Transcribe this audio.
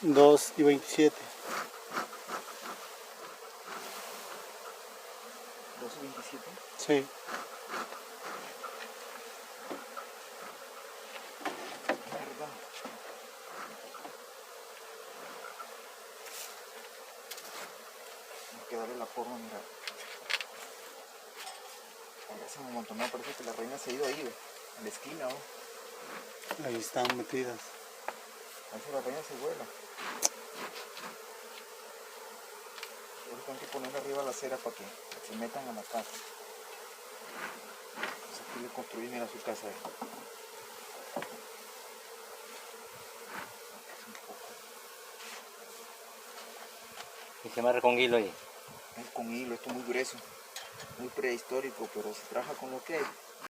2:27. 2:27. Sí. Mierda. Hay que darle la forma, mira. Ahora se me amontonó, parece que la reina se ha ido ahí, ¿ve? En la esquina, ¿no? Ahí están metidas. A veces la reina se vuela. Ahora tengo que ponerle arriba la acera para que se metan a la casa. Entonces aquí le construí, mira, su casa ahí. Y se amarra con hilo ahí. Es con hilo, esto es muy grueso, muy prehistórico, pero se trabaja con lo que hay.